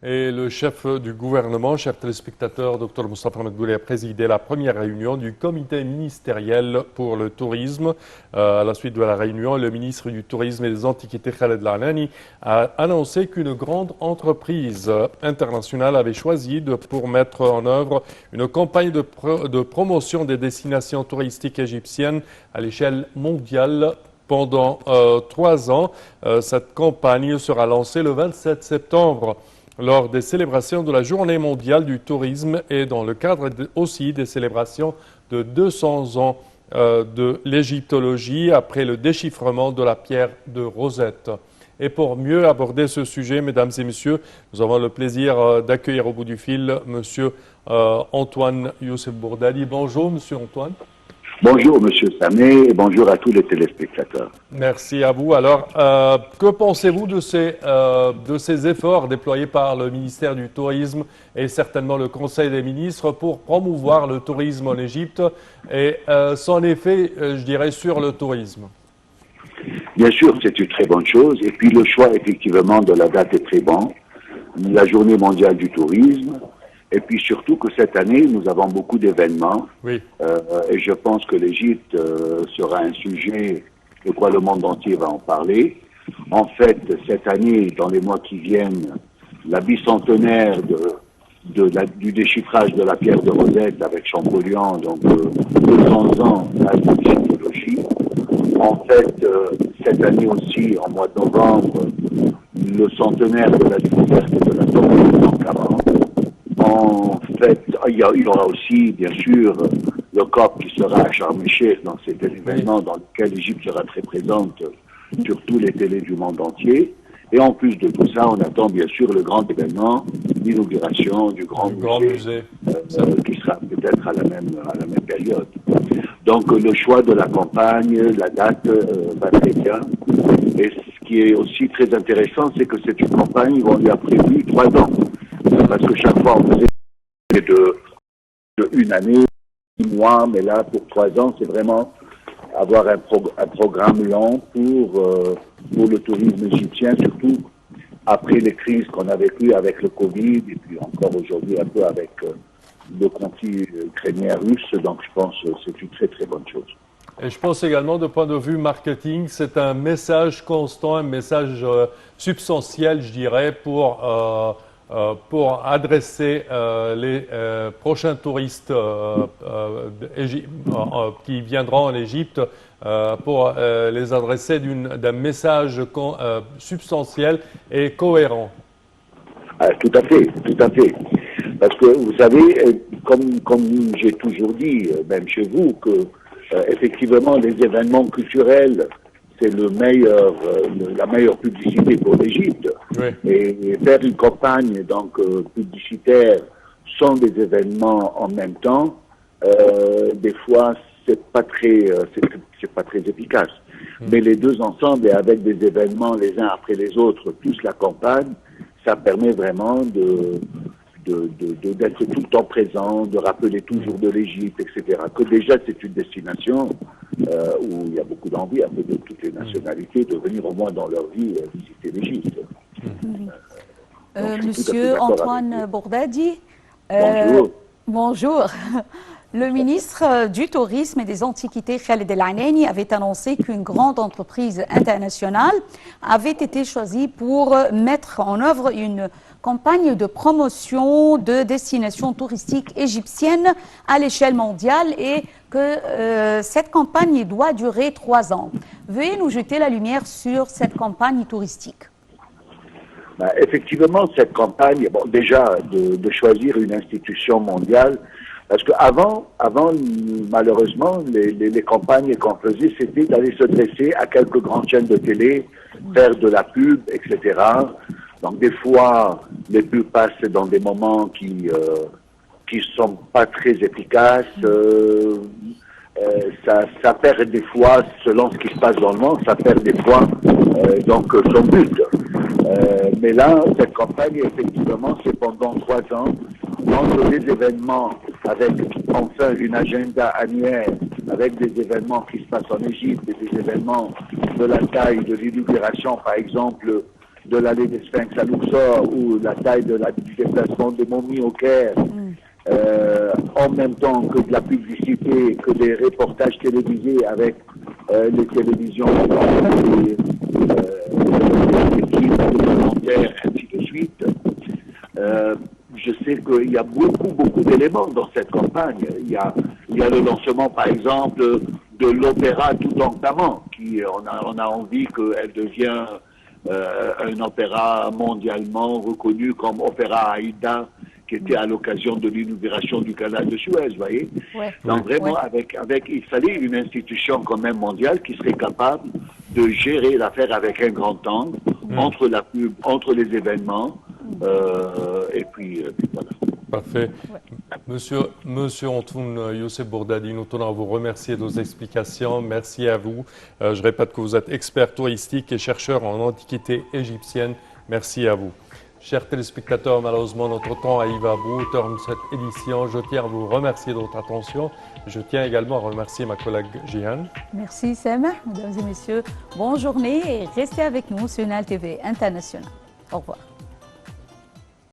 Et le chef du gouvernement, chers téléspectateurs, Dr Moustapha Madbouli a présidé la première réunion du comité ministériel pour le tourisme. À la suite de la réunion, le ministre du Tourisme et des Antiquités, Khaled Al-Anani, a annoncé qu'une grande entreprise internationale avait choisi pour mettre en œuvre une campagne de promotion des destinations touristiques égyptiennes à l'échelle mondiale pendant 3 ans. Cette campagne sera lancée le 27 septembre. Lors des célébrations de la Journée mondiale du tourisme et dans le cadre aussi des célébrations de 200 ans de l'égyptologie après le déchiffrement de la pierre de Rosette. Et pour mieux aborder ce sujet, mesdames et messieurs, nous avons le plaisir d'accueillir au bout du fil Monsieur Antoine Youssef Bourdali. Bonjour, Monsieur Antoine. Bonjour, Monsieur Samé, et bonjour à tous les téléspectateurs. Merci à vous. Alors, que pensez-vous de ces efforts déployés par le ministère du Tourisme et certainement le Conseil des ministres pour promouvoir le tourisme en Égypte et son effet, je dirais, sur le tourisme? Bien sûr, c'est une très bonne chose. Et puis le choix, effectivement, de la date est très bon. La Journée mondiale du tourisme. Et puis surtout que cette année, nous avons beaucoup d'événements. Oui. Et je pense que l'Égypte sera un sujet de quoi le monde entier va en parler. En fait, cette année, dans les mois qui viennent, la bicentenaire du déchiffrage de la pierre de Rosette avec Champollion, donc 200 ans d'égyptologie. En fait, cette année aussi, en mois de novembre, le centenaire de la découverte de la tombe de Toutankhamon. En fait, il y aura aussi, bien sûr, le COP qui sera à Sharm el-Sheikh, donc c'est un événement dans lequel l'Égypte sera très présente sur tous les télés du monde entier. Et en plus de tout ça, on attend bien sûr le grand événement, l'inauguration du grand musée. Qui sera peut-être à la même période. Donc le choix de la campagne, la date va très bien. Et ce qui est aussi très intéressant, c'est que c'est une campagne où on lui a prévu 3 ans. Parce que chaque fois, on faisait de une année, 6 mois, mais là, pour 3 ans, c'est vraiment avoir un programme long pour le tourisme égyptien, surtout après les crises qu'on a vécues avec le Covid, et puis encore aujourd'hui un peu avec le conflit ukrainien-russe. Donc, je pense que c'est une très, très bonne chose. Et je pense également, de point de vue marketing, c'est un message constant, un message substantiel, je dirais, pour adresser les prochains touristes qui viendront en Égypte, pour les adresser d'un message substantiel et cohérent. Tout à fait, tout à fait. Parce que vous savez, comme j'ai toujours dit, même chez vous, que effectivement les événements culturels, c'est la meilleure publicité pour l'Égypte. Oui. Et faire une campagne donc publicitaire sans des événements en même temps, des fois c'est pas très efficace. Mais les deux ensemble et avec des événements les uns après les autres, plus la campagne, ça permet vraiment d'être tout le temps présent, de rappeler toujours de l'Égypte, etc. Que déjà c'est une destination où il y a beaucoup d'envie, un peu de toutes les nationalités, de venir au moins dans leur vie visiter l'Égypte. Monsieur Antoine Bourdali. Bonjour. Bonjour. Le ministre du Tourisme et des Antiquités, Khaled Al-Anani, avait annoncé qu'une grande entreprise internationale avait été choisie pour mettre en œuvre une campagne de promotion de destinations touristiques égyptiennes à l'échelle mondiale et que cette campagne doit durer 3 ans. Veuillez nous jeter la lumière sur cette campagne touristique. Effectivement, cette campagne, bon, déjà de choisir une institution mondiale, parce qu'avant, malheureusement, les campagnes qu'on faisait, c'était d'aller se dresser à quelques grandes chaînes de télé, faire de la pub, etc. Donc des fois, les pubs passent dans des moments qui sont pas très efficaces. Ça perd des fois, selon ce qui se passe dans le monde, ça perd des fois donc son but. Mais là, cette campagne, effectivement, c'est pendant 3 ans, entre des événements avec enfin une agenda annuelle, avec des événements qui se passent en Égypte, et des événements de la taille de l'inauguration, par exemple, de l'allée des Sphinx à Luxor ou la taille du déplacement de momies au Caire, en même temps que de la publicité, que des reportages télévisés avec les télévisions, les équipes documentaires, ainsi de suite. Je sais qu'il y a beaucoup d'éléments dans cette campagne. Il y a le lancement, par exemple, de l'opéra Toutankhamon, qui on a envie qu'elle devienne un opéra mondialement reconnu comme opéra Aïda, qui était à l'occasion de l'inauguration du canal de Suez, vous voyez. Ouais. Donc vraiment, il fallait une institution quand même mondiale qui serait capable de gérer l'affaire avec un grand angle, entre la pub, entre les événements, et puis voilà. Parfait. Monsieur Antoun Youssef Bourdadi, nous tenons à vous remercier de vos explications. Merci à vous. Je répète que vous êtes expert touristique et chercheur en antiquité égyptienne. Merci à vous. Chers téléspectateurs, malheureusement, notre temps arrive à bout au terme de cette édition. Je tiens à vous remercier de votre attention. Je tiens également à remercier ma collègue Jihan. Merci Sam, mesdames et messieurs. Bonne journée et restez avec nous sur Nile TV International. Au revoir.